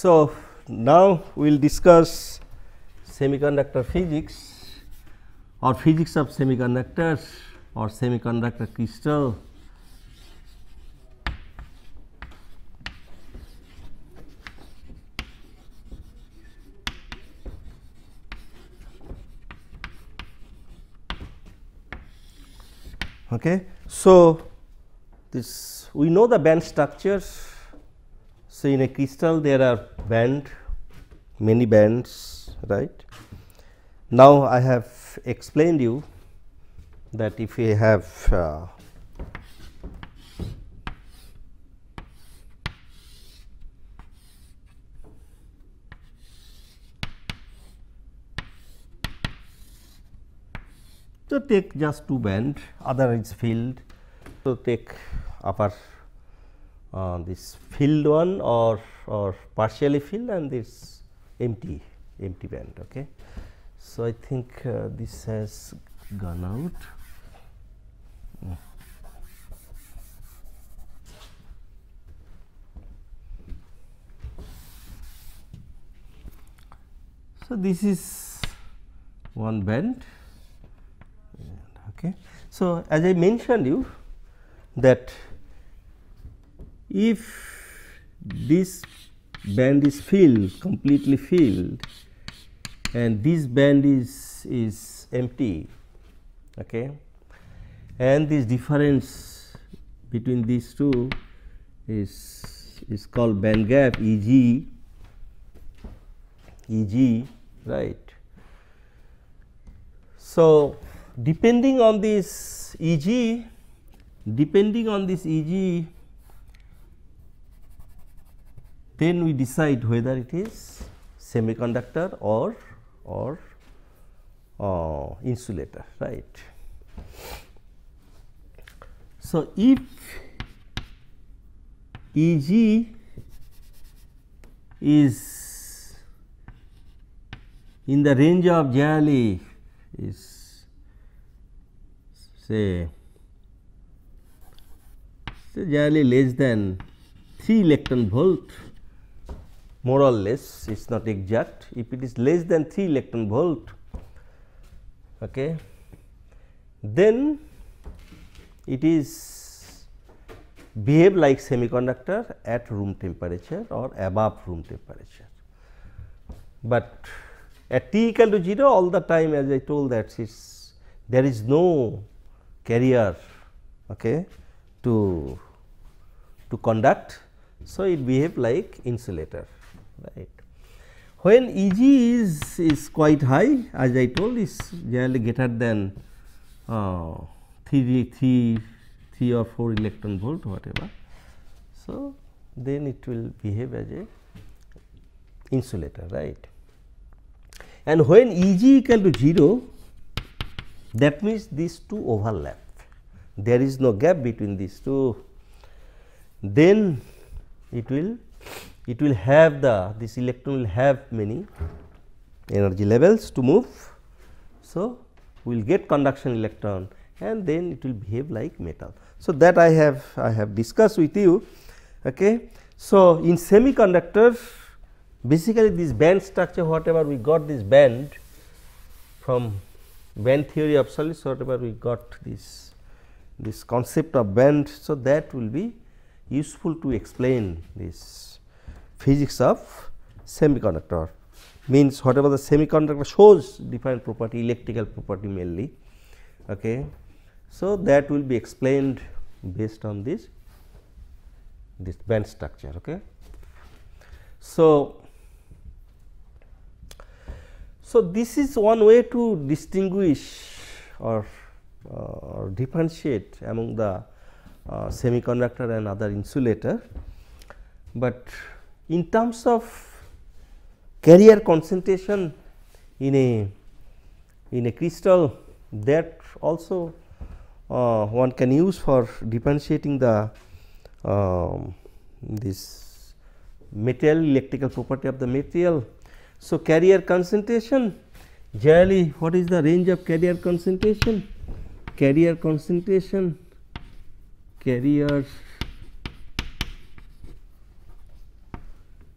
So, now we will discuss semiconductor physics or physics of semiconductors or semiconductor crystal. Okay. So, this we know the band structures. So, in a crystal there are many bands, right. Now, I have explained you that if we have so take just two band, other is filled. So, take upper this filled one or partially filled and this empty band. Okay. So, I think this has gone out. So, this is one band. Okay. So, as I mentioned you that if this band is filled, completely filled, and this band is empty, okay, and this difference between these two is called band gap Eg, right. So, depending on this Eg, then we decide whether it is semiconductor or insulator, right. So, if Eg is in the range of generally is say generally less than 3 electron volt, more or less, it is not exact. If it is less than 3 electron volt, okay, then it is behave like semiconductor at room temperature or above room temperature. But at t equal to 0, all the time, as I told that there is no carrier, okay, to conduct. So, it behave like insulator, right. When Eg is quite high, as I told, is generally greater than 3 or 4 electron volt, whatever. So, then it will behave as a insulator, right. And when Eg equal to 0, that means these two overlap, there is no gap between these two, then it will have this electron will have many energy levels to move. So, we will get conduction electron and then it will behave like metal. So, that I have discussed with you. Okay. So, in semiconductor, basically this band structure, whatever we got this band from band theory of solids, whatever we got this concept of band. So, that will be useful to explain this physics of semiconductor, means whatever the semiconductor shows different property, electrical property mainly. Okay. So, that will be explained based on this band structure. Okay. So, this is one way to distinguish or differentiate among the semiconductor and other insulator, but in terms of carrier concentration in a crystal, that also one can use for differentiating the this material, electrical property of the material. So, carrier concentration, generally what is the range of carrier concentration? Carrier concentration,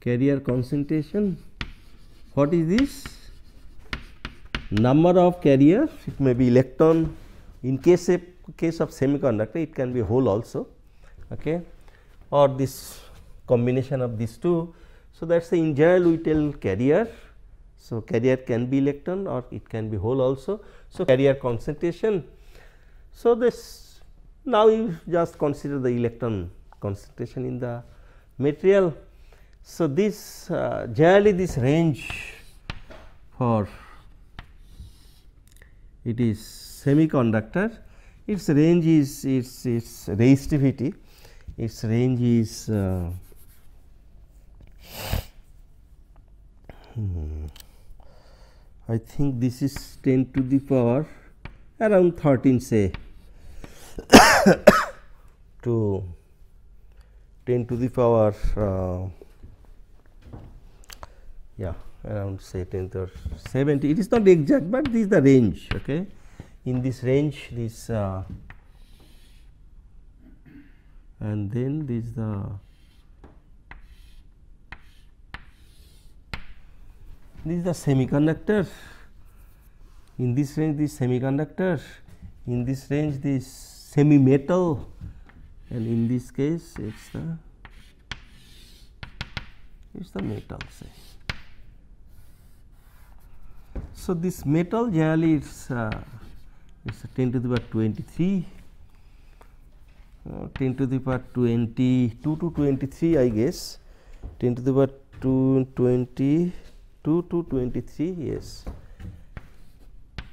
carrier concentration. What is this? Number of carriers, it may be electron. In case of semiconductor, it can be hole also, okay, or this combination of these two. So, that is the in general we tell carrier. So, carrier can be electron or it can be hole also. So, carrier concentration. So, this now you just consider the electron concentration in the material. So, this generally this range for it is semiconductor, its range is its resistivity, its range is I think this is 10 to the power around 13 say to 10 to the power yeah, around say 10 to 70. It is not exact, but this is the range. Okay. In this range, this and then this the semiconductor. In this range, this semiconductor. In this range, this semi metal, and in this case, it's the metal. Say. So, this metal generally it's 10 to the power 23, 10 to the power 22 to 23 I guess, 10 to the power 22 to 23, yes.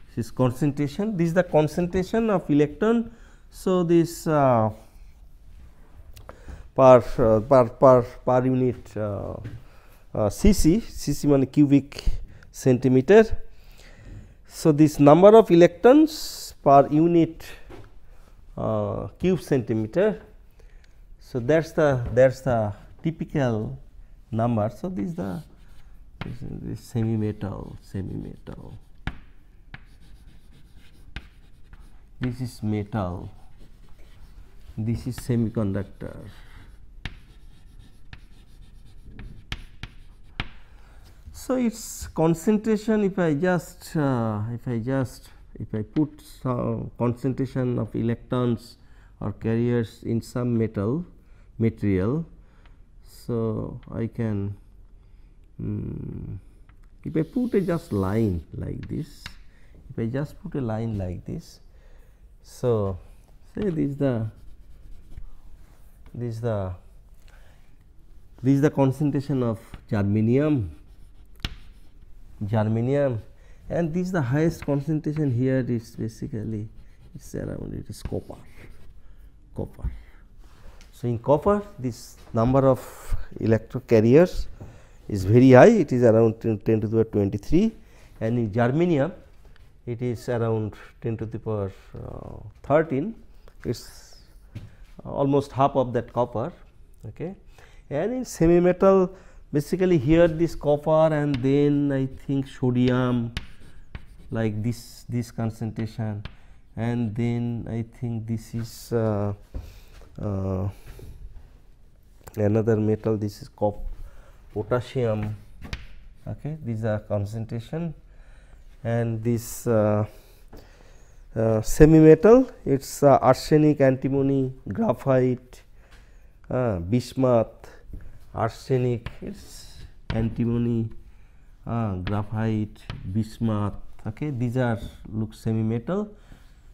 This is concentration, this is the concentration of electron. So, this per unit cc means cubic centimeter. So, this number of electrons per unit cube centimeter. So, that is the typical number. So, this is this semi metal. This is metal, this is semiconductor. So, its concentration, if I put some concentration of electrons or carriers in some material, so I can if I put a just line like this, if I just put a line like this. So, say this is the concentration of germanium, and this is the highest concentration here is basically it's around it is copper. So, in copper this number of electron carriers is very high, it is around 10 to the power 23, and in germanium it is around 10 to the power 13, it is almost half of that copper. Okay. And in semi metal basically here this copper and then I think sodium like this concentration, and then I think this is another metal, this is potassium. Okay. These are concentration, and this semi metal it is arsenic, antimony, graphite, bismuth, arsenic, it is antimony, graphite, bismuth. Okay. These are look semi metal.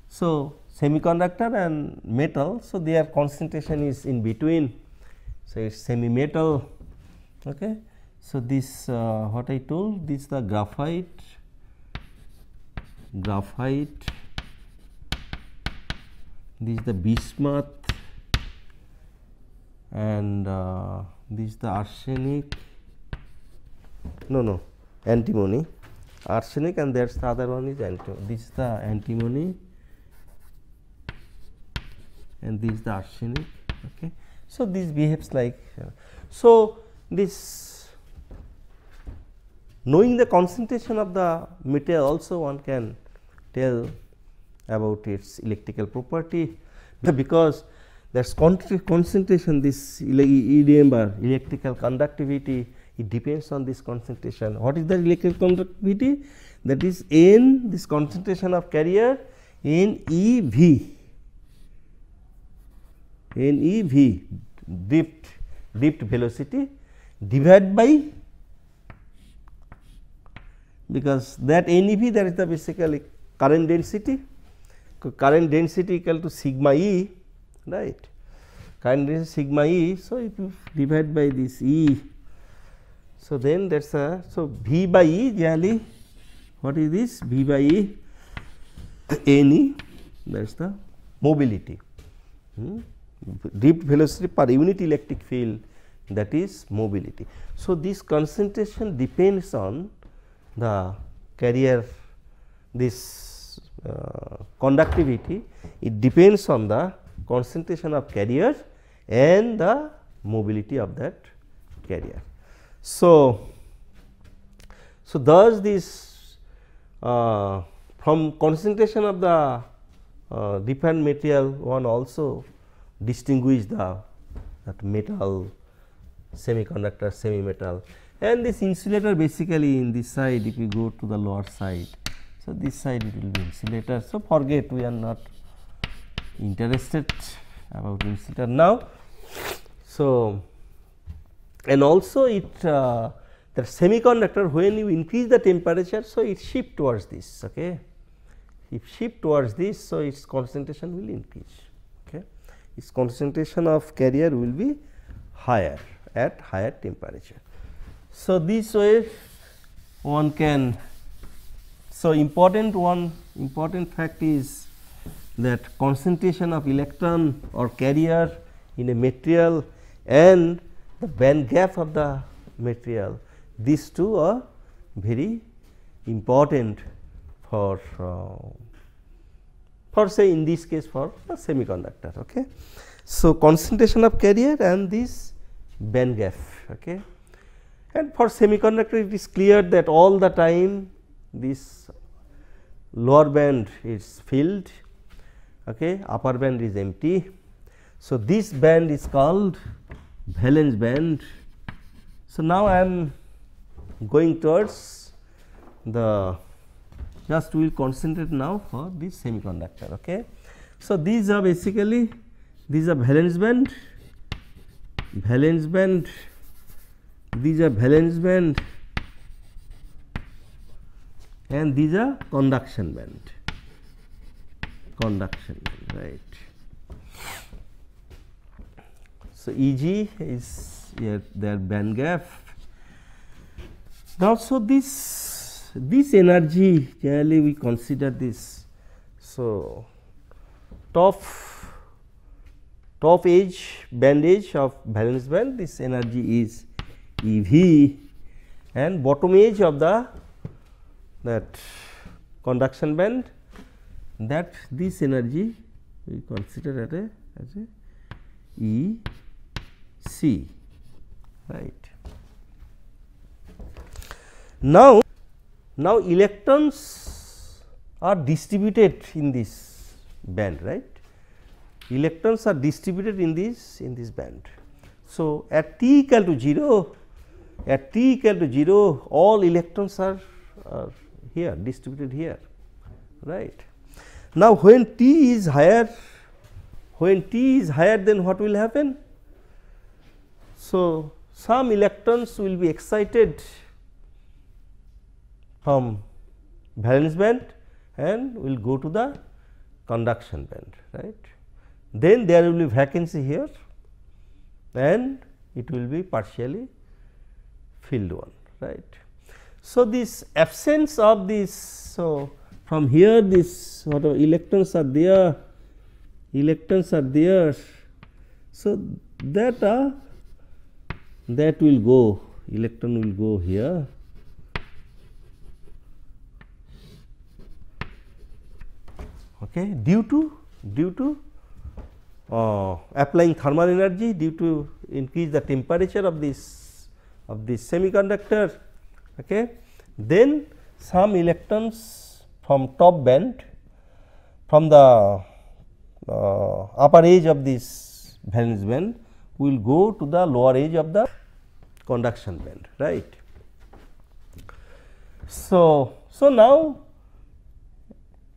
So, semiconductor and metal, so their concentration is in between. So, it is semi metal. Okay. So, this what I told, this the graphite, this is the bismuth, and this is the arsenic, antimony, arsenic, and there is the other one is antimony. This is the antimony and this is the arsenic. Okay. So, this behaves like so this knowing the concentration of the material also one can tell about its electrical property, because there is concentration this EDM bar electrical conductivity it depends on this concentration. What is the electrical conductivity? That is N, this concentration of carrier, NeV, NeV, drift velocity, divided by, because that NeV, that is the basically current density. Current density equal to sigma E, right? Current density sigma E. So, if you divide by this E, so then that is a, so V by E generally, what is this? V by E Ne, that is the mobility. Drift velocity per unit electric field, that is mobility. So, this concentration depends on the carrier, this conductivity, it depends on the concentration of carrier and the mobility of that carrier. So, thus this from concentration of the different material, one also distinguish the that metal, semiconductor, semi metal, and this insulator basically in this side, if you go to the lower side. So, this side it will be insulator. So, forget, we are not interested about insulator now. So, and also it the semiconductor, when you increase the temperature, so it shift towards this. Okay. If shift towards this, so its concentration will increase. Okay. Its concentration of carrier will be higher at higher temperature. So, this way one can, so one important fact is that concentration of electron or carrier in a material and the band gap of the material, these two are very important for say in this case for a semiconductor. Okay. So, concentration of carrier and this band gap. Okay. And for semiconductor, it is clear that all the time this lower band is filled, okay, upper band is empty. So, this band is called valence band. So, now I am going towards the, just we will concentrate now for this semiconductor. Okay. So, these are basically, these are valence band, these are valence band, and these are conduction band, right. So, Eg is here their band gap. Now, so this energy generally we consider this. So, top edge, band edge of valence band, this energy is Ev, and bottom edge of the that conduction band, that this energy we consider as a Ec, right. Now electrons are distributed in this band, right. Electrons are distributed in this band. So, at t equal to 0, all electrons are here distributed here, right. Now, when t is higher, then what will happen? So, some electrons will be excited from valence band and will go to the conduction band, right. Then there will be vacancy here and it will be partially filled one, right. So, this absence of this, so from here this whatever electrons are there, so that will go, electron will go here, okay, due to applying thermal energy, due to increase the temperature of this semiconductor. Okay. Then some electrons from top band, from the upper edge of this valence band will go to the lower edge of the conduction band, right. So now,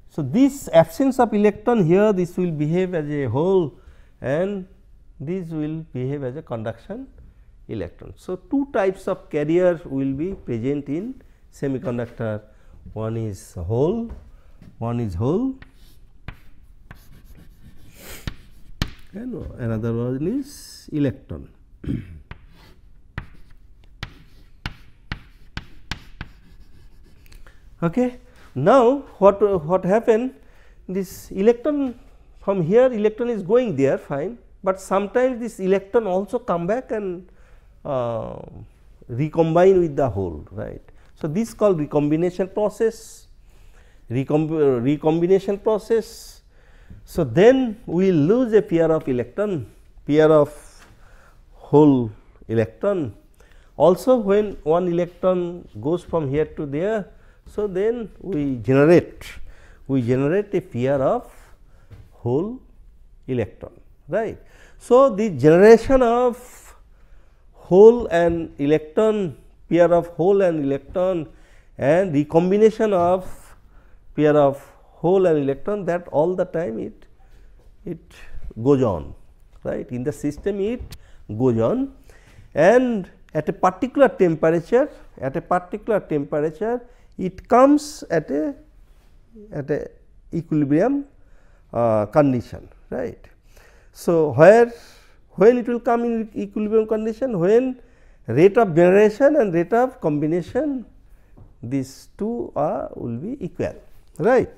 so this absence of electron here, this will behave as a hole and this will behave as a conduction electron. So, two types of carrier will be present in semiconductor, one is hole and another one is electron. Okay. Now, what happened, this electron from here, electron is going there fine, but sometimes this electron also come back and recombine with the hole, right. So, this is called recombination process, recombination process. So, then we will lose a pair of electron, pair of hole electron. Also, when one electron goes from here to there, so then we generate a pair of hole electron, right. So, the generation of hole and electron, pair of hole and electron, and recombination of pair of hole and electron, that all the time it goes on, right. In the system it goes on, and at a particular temperature, it comes at a equilibrium condition, right. So, when it will come in equilibrium condition, when rate of generation and rate of combination, these two will be equal, right.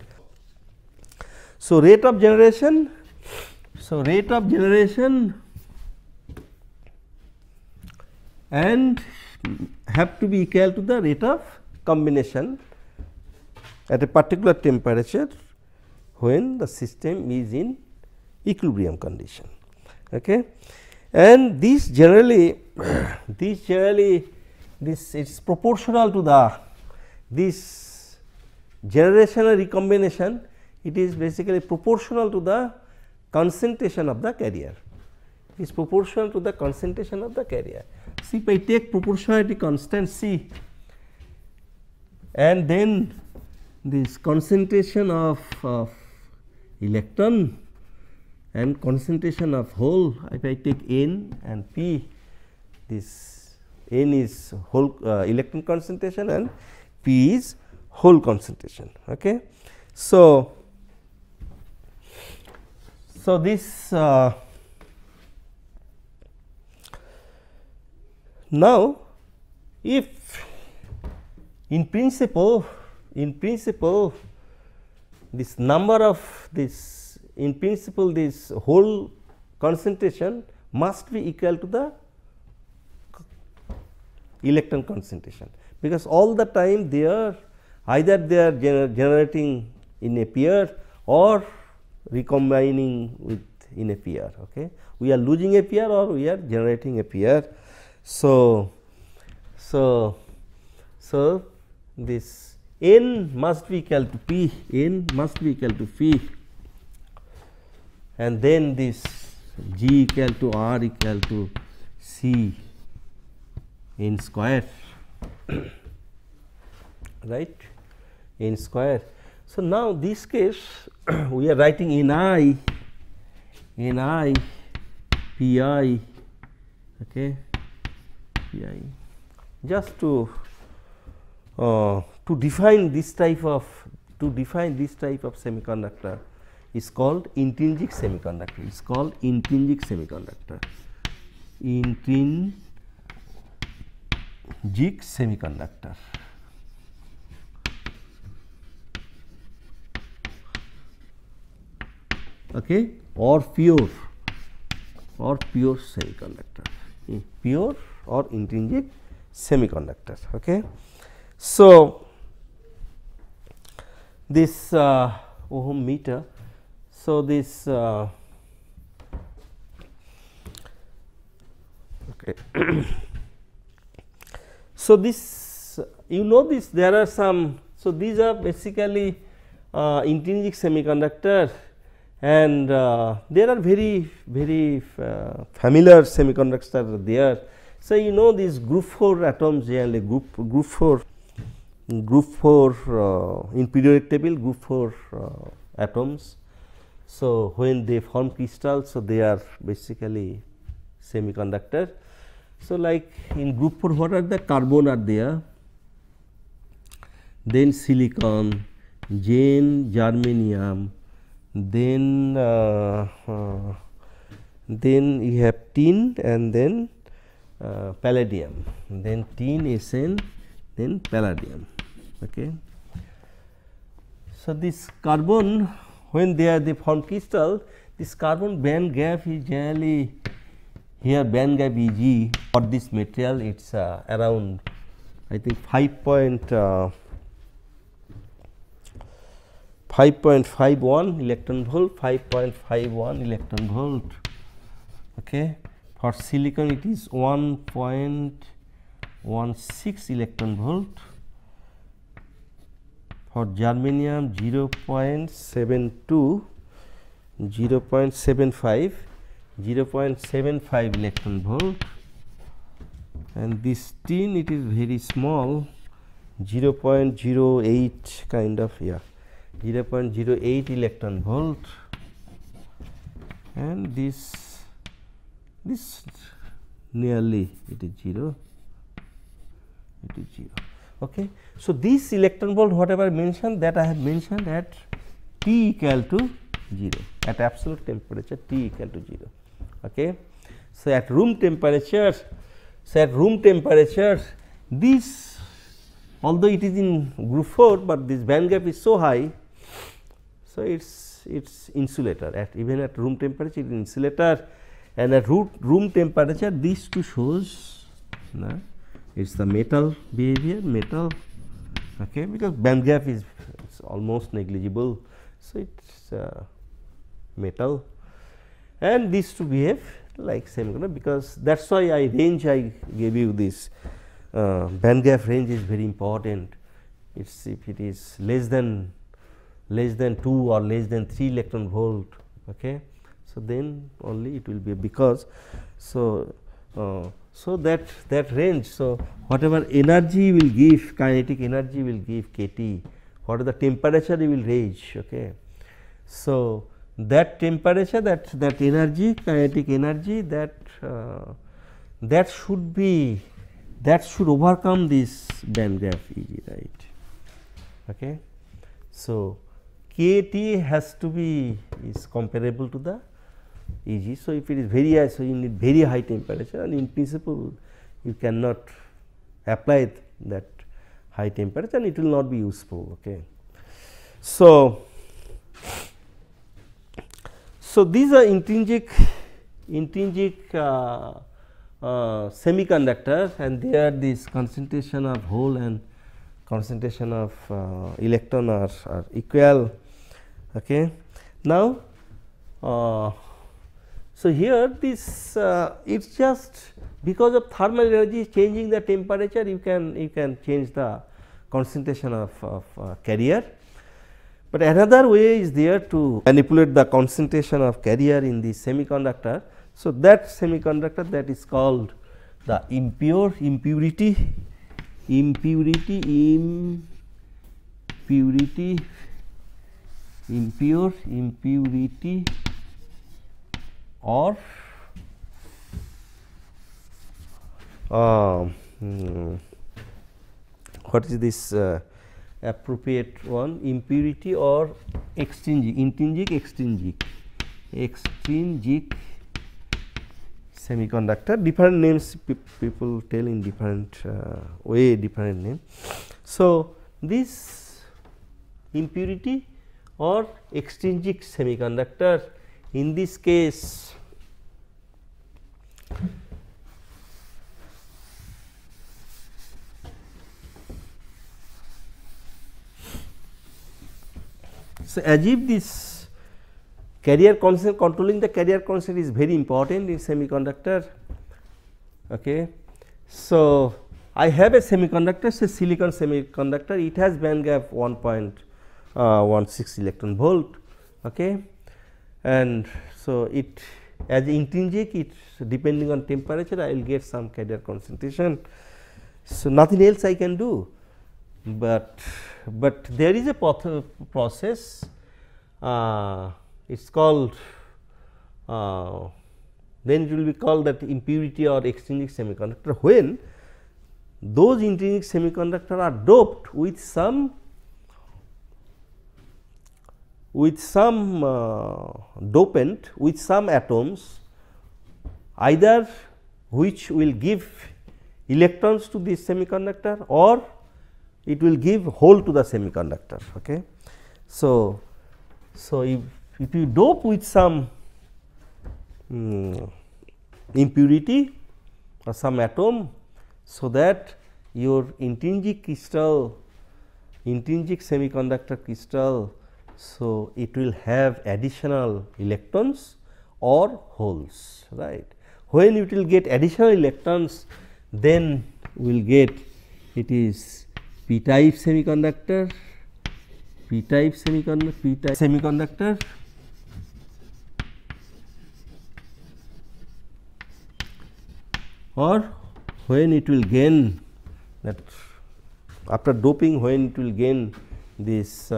So, rate of generation and have to be equal to the rate of combination at a particular temperature when the system is in equilibrium condition. Okay. And this generally this is proportional to the this generation and recombination, it is basically proportional to the concentration of the carrier, it is proportional to the concentration of the carrier. See, if I take proportionality constant C and then this concentration of electron and concentration of hole, if I take N and P, this N is hole electron concentration and P is hole concentration. Okay. So, this now, if in principle this number of this this whole concentration must be equal to the electron concentration, because all the time they are either they are generating in a pair or recombining with in a pair. Okay. We are losing a pair or we are generating a pair. So, this N must be equal to P, N must be equal to P, and then this G equal to R equal to C N square, right, N square. So, now this case we are writing Ni, Pi, okay, Pi, just to define this type of semiconductor is called intrinsic semiconductor. It is called intrinsic semiconductor. Intrinsic semiconductor. Okay, or pure semiconductor, pure or intrinsic semiconductor. Okay. So, this ohm meter, so this okay. So, this you know this there are some, so these are basically intrinsic semiconductor, and there are very familiar semiconductors are there. So, you know these group 4 atoms generally group 4 in periodic table group 4 atoms. So, when they form crystals, so they are basically semiconductor. So, like in group 4 what are the carbon are there, then silicon, then germanium, then you have tin and then palladium, then tin, Sn, then palladium. Okay. So, this carbon when they form crystal, this carbon band gap is generally here band gap Eg for this material it is around I think 5.51 electron volt, 5.51 electron volt. Okay. For silicon it is 1.16 electron volt, for germanium 0.72, 0.75 electron volt, and this tin it is very small 0.08 kind of 0.08 electron volt, and this nearly it is 0, Okay. So, this electron volt whatever mentioned that I have mentioned at T equal to 0, at absolute temperature T equal to 0. Okay. So, at room temperature, this although it is in group 4, but this band gap is so high. So, it is insulator at even at room temperature it is insulator, and at room temperature these two shows it is the metal behavior okay, because band gap is almost negligible. So, it is metal, and these two behave like semiconductor, because that is why I gave you this band gap range is very important. It's if it is less than 2 or less than 3 electron volt. Okay. So, then only it will be because so that range. So, whatever energy will give, kinetic energy will give kT, what is the temperature you will reach. Okay. So, that temperature, that energy, kinetic energy, that should overcome this band gap Eg, right. Okay. So, kT has to be is comparable to the Eg. So, if it is very high, so you need very high temperature, and in principle you cannot apply that high temperature and it will not be useful. Okay. So, these are intrinsic semiconductors, and there this concentration of hole and concentration of electron are equal. Okay. Now, so here this it is just because of thermal energy changing the temperature, you can change the concentration of carrier. But another way is there to manipulate the concentration of carrier in the semiconductor. So, that semiconductor that is called the impurity or what is this appropriate one, impurity or intrinsic semiconductor, different names people tell in different way, different name. So, this impurity or extrinsic semiconductor, in this case so as if this carrier constant, controlling the carrier constant is very important in semiconductor. Okay. So, I have a semiconductor, say silicon semiconductor, it has band gap 1.16 electron volt. Okay. And so, it as intrinsic, it's depending on temperature, I will get some carrier concentration. So, nothing else I can do, but there is a process, it is called then it will be called that impurity or extrinsic semiconductor, when those intrinsic semiconductor are doped with some dopant, with some atoms, either which will give electrons to this semiconductor or it will give hole to the semiconductor. Okay. So, if you dope with some impurity or some atom, so that your intrinsic crystal, intrinsic semiconductor crystal, so it will have additional electrons or holes, right. When it will get additional electrons, then we will get it is p type semiconductor, or when it will gain that after doping, when it will gain this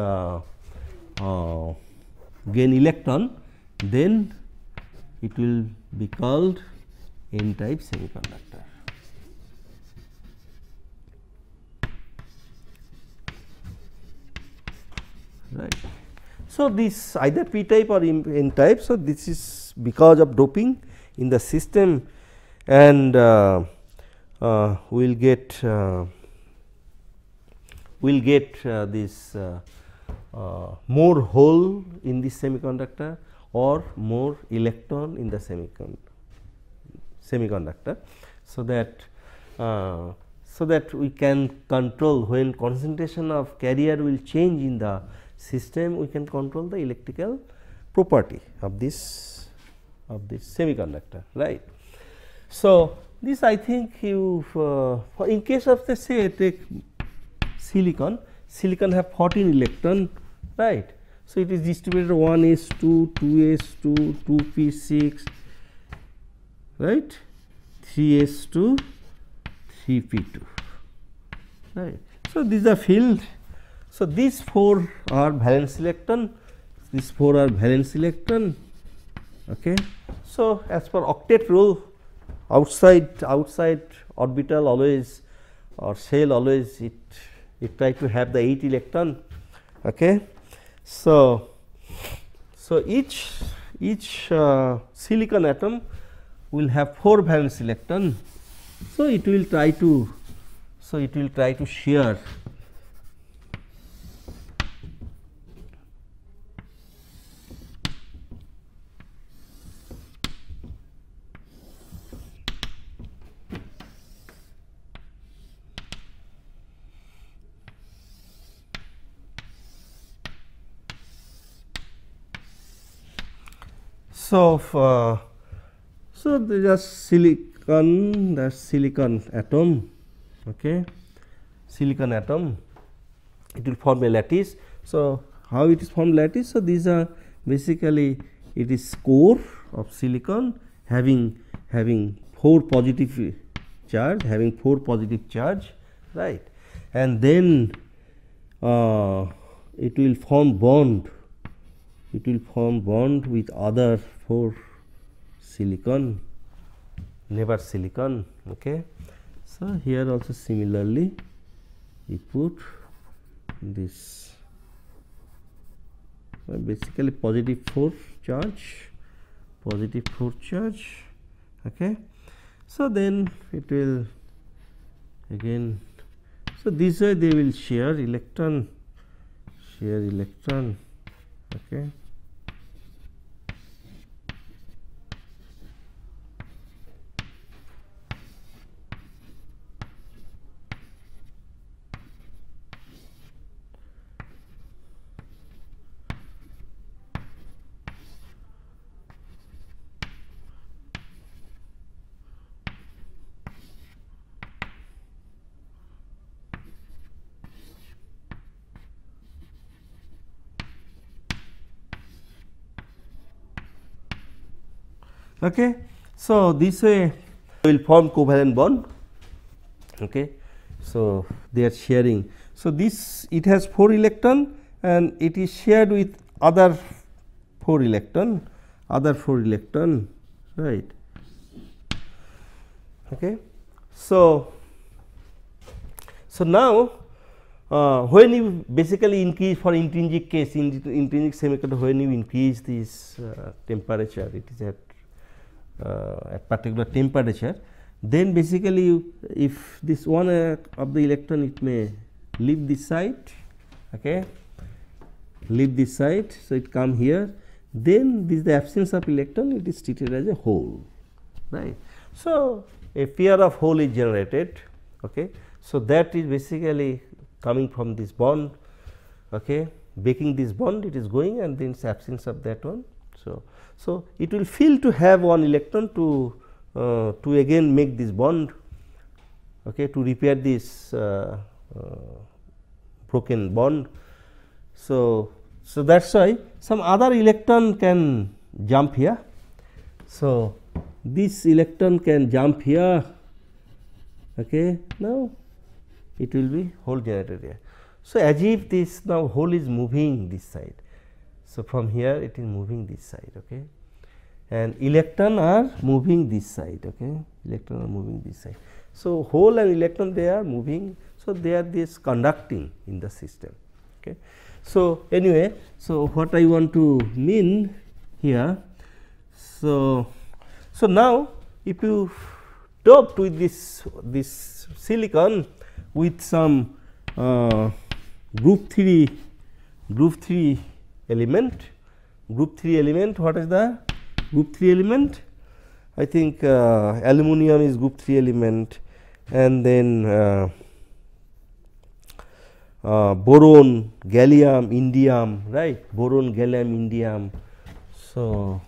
gain electron, then it will be called n type semiconductor. Right. So, this either p type or n type. So, this is because of doping in the system, and we will get this more hole in this semiconductor or more electron in the semiconductor. So, that we can control when concentration of carrier will change in the system, we can control the electrical property of this semiconductor, right. So, this I think you in case of the say take silicon have 14 electron, right. So, it is distributed 1s2, 2s2, 2p6, right, 3s2, 3p2, right. So, these are filled. So, these 4 are valence electron, these 4 are valence electron. Okay. So, as per octet rule, outside orbital always or shell always it try to have the 8 electron. Okay. So, each silicon atom will have 4 valence electron. So, it will try to share So, there is silicon, that silicon atom, okay, silicon atom, it will form a lattice. So, how it is formed lattice? So, these are basically it is core of silicon having 4 positive charge, right, and then it will form bond. It will form bond with other 4 silicon, neighbor silicon. Okay. So, here also similarly we put this basically positive 4 charge. Okay. So, then it will again, so this way they will share electron. Okay. Okay. So, this way will form covalent bond. Okay. So, they are sharing. So, this it has 4 electron and it is shared with other 4 electron, right. Okay. So, now when you basically increase for intrinsic case, in intrinsic semiconductor, when you increase this temperature, it is at particular temperature, then basically if this one of the electron, it may leave this side, okay, leave this side. So, it come here, then this the absence of electron, it is treated as a hole, right. So, a pair of hole is generated. Okay. So, that is basically coming from this bond, okay, breaking this bond, it is going, and then absence of that one. So, it will fail to have one electron to again make this bond, okay, to repair this broken bond. So, that is why some other electron can jump here. So, this electron can jump here, okay. Now, it will be hole generated here. So, as if this now hole is moving this side. So, from here it is moving this side, okay, and electron are moving this side, okay, electron are moving this side. So, hole and electron, they are moving. So, they are this conducting in the system, okay. So, anyway, so what I want to mean here. So, now if you doped with this silicon with some group 3 element, what is the group 3 element? I think aluminum is group 3 element, and then boron, gallium, indium, right, boron, gallium, indium. So,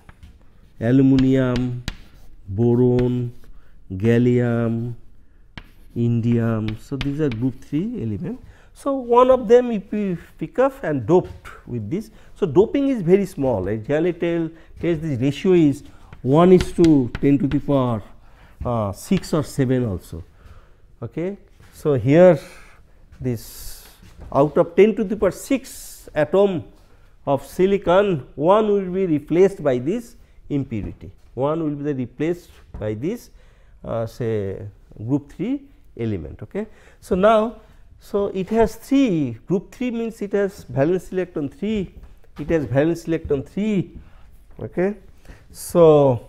aluminum, boron, gallium, indium. So, these are group 3 elements. So, one of them if we pick up and doped with this. So, doping is very small. I generally tells this ratio is 1:10 to the power 6 or 7 also. Okay. So, here this out of 10 to the power 6 atom of silicon, one will be replaced by this impurity, one will be replaced by this say group 3 element. Okay. So, now, so it has 3, group 3 means it has valence electron 3, it has valence electron 3. Okay. So,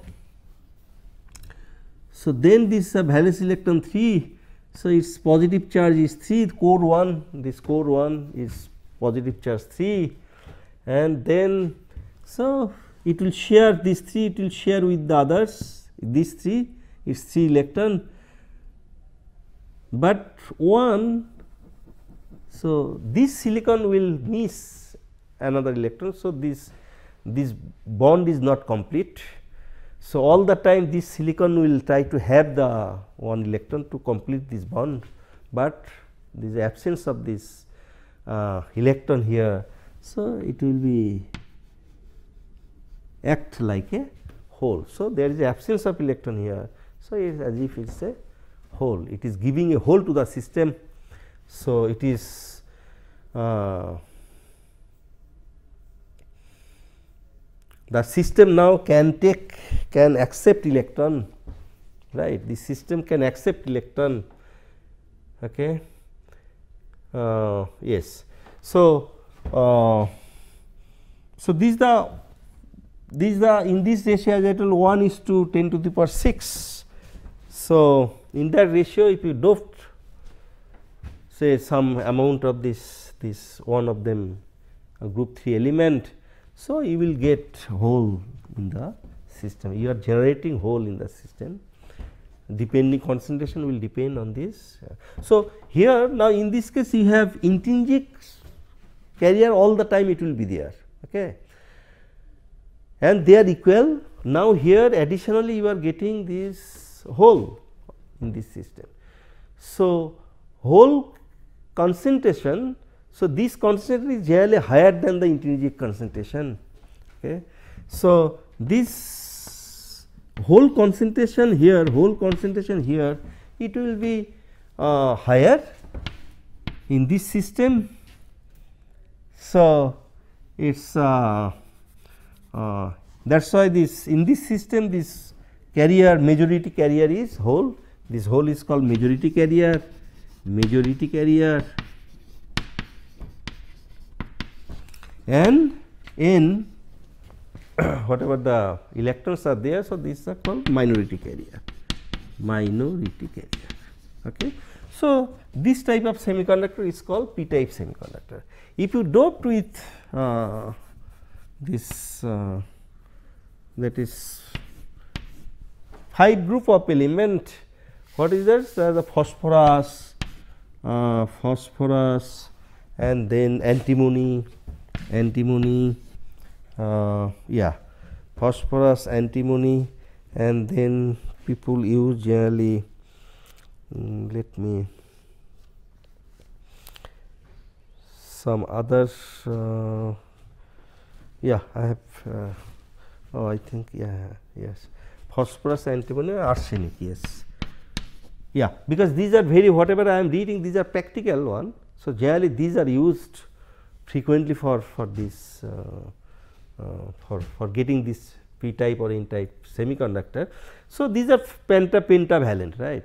then this valence electron 3, so its positive charge is 3, core 1, this core 1 is positive charge 3, and then so it will share this 3, it will share with the others, this 3 is 3 electron, but 1. So, this silicon will miss another electron. So, this bond is not complete. So, all the time this silicon will try to have the one electron to complete this bond, but there is absence of this electron here. So, it will be act like a hole. So, there is absence of electron here. So, it is as if it is a hole, it is giving a hole to the system. So, it is the system now can accept electron, right, the system can accept electron. Okay. Yes. So, these the in this ratio as I told 1:10 to the power 6. So, in that ratio if you doped say some amount of this one of them group 3 element. So, you will get hole in the system, you are generating hole in the system, depending concentration will depend on this. So, here now in this case you have intrinsic carrier, all the time it will be there, okay, and they are equal. Now, here additionally you are getting this hole in this system. So, hole concentration. So, this concentration is generally higher than the intrinsic concentration. Okay. So, this hole concentration here, it will be higher in this system. So, it is that is why this in this system this carrier, majority carrier is hole, this hole is called majority carrier, and in whatever the electrons are there. So, these are called minority carrier. Okay. So, this type of semiconductor is called p type semiconductor. If you doped with this that is 5 group of element, what is that? The phosphorus, and then antimony, phosphorus, antimony, and then people use generally let me some others I have I think yes, phosphorus, antimony, arsenic, yes, because these are very, whatever I am reading, these are practical one. So, generally these are used frequently for this for getting this p type or n type semiconductor. So, these are pentavalent, right.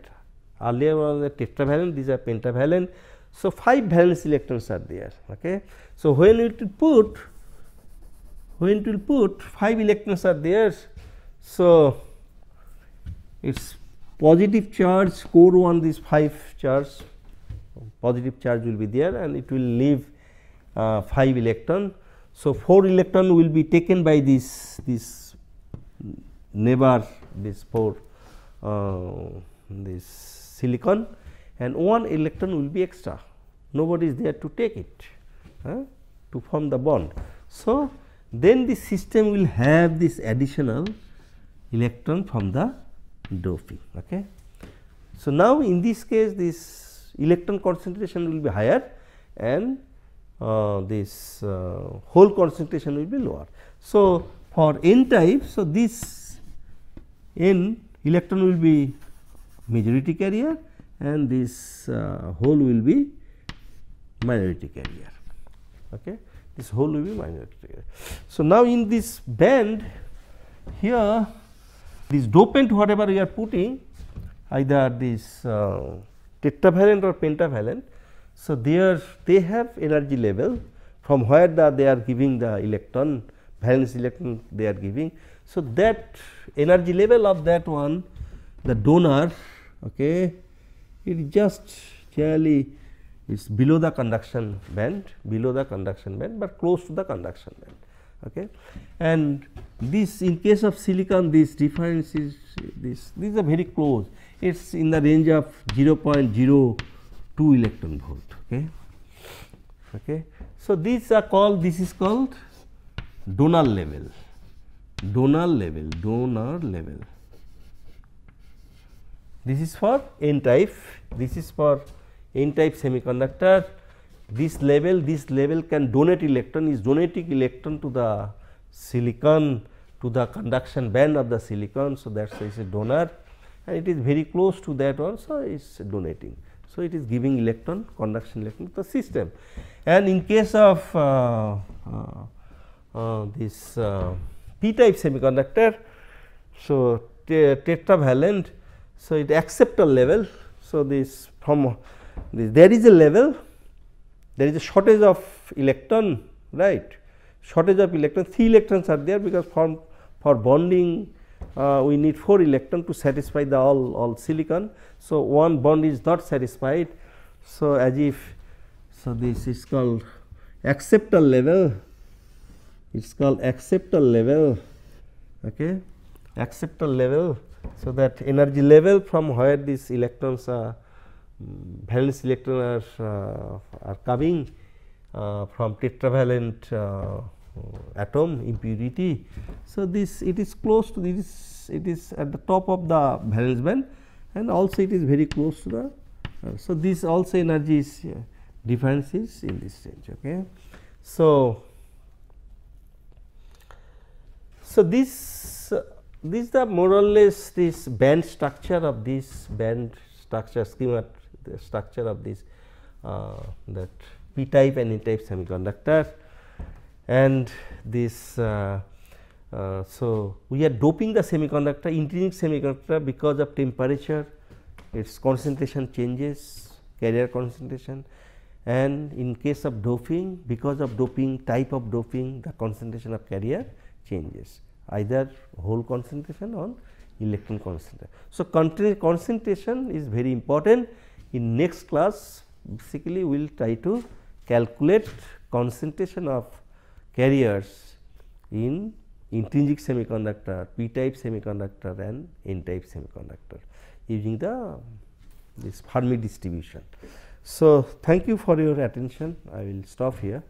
Earlier was the tetravalent, these are pentavalent. So, 5 valence electrons are there. Okay. So, when it will put 5 electrons are there. So, its positive charge core 1, this 5 charge, positive charge will be there, and it will leave 5 electron. So, 4 electron will be taken by this neighbor, this 4 this silicon, and 1 electron will be extra, nobody is there to take it to form the bond. So, then the system will have this additional electron from the doping. Okay. So, now in this case this electron concentration will be higher, and this hole concentration will be lower. So, for n type, so this n electron will be majority carrier, and this hole will be minority carrier. Okay. This hole will be minority carrier. So, now in this band here, this dopant whatever we are putting, either this tetravalent or pentavalent. So, there they have energy level from where they are giving the electron, valence electron they are giving. So, that energy level of that one, the donor, okay, it is just generally it is below the conduction band, but close to the conduction band. Okay. And this in case of silicon, this difference is these are very close, it is in the range of 0.02 electron volt. Okay. Okay. So, these are called, this is called donor level. This is for n type, this is for n type semiconductor. This level can donate electron, is donating electron to the silicon, to the conduction band of the silicon. So, that is why it is a donor, and it is very close to that also, it is donating. So, it is giving electron, conduction electron to the system. And in case of this p type semiconductor, so tetravalent, so it acceptor level. So, this from this there is a level, there is a shortage of electron, right, shortage of electron, 3 electrons are there, because for bonding we need 4 electron to satisfy the all silicon. So, one bond is not satisfied. So, as if, so this is called acceptor level, it is called acceptor level. Okay. Acceptor level. So, that energy level from where these electrons are, valence electrons are coming from tetravalent atom impurity. So, this it is close to this, it is at the top of the valence band, and also it is very close to the. So, this also energy is difference is in this range. Okay. So, this this is the more or less this band structure of this band structure schema, the structure of this that p type and n type semiconductor, and this so we are doping the semiconductor, intrinsic semiconductor, because of temperature its concentration changes, carrier concentration, and in case of doping, because of doping, type of doping, the concentration of carrier changes, either hole concentration or electron concentration. So, concentration is very important. In next class, basically we will try to calculate concentration of carriers in intrinsic semiconductor, p type semiconductor and n type semiconductor using this Fermi distribution. So, thank you for your attention. I will stop here.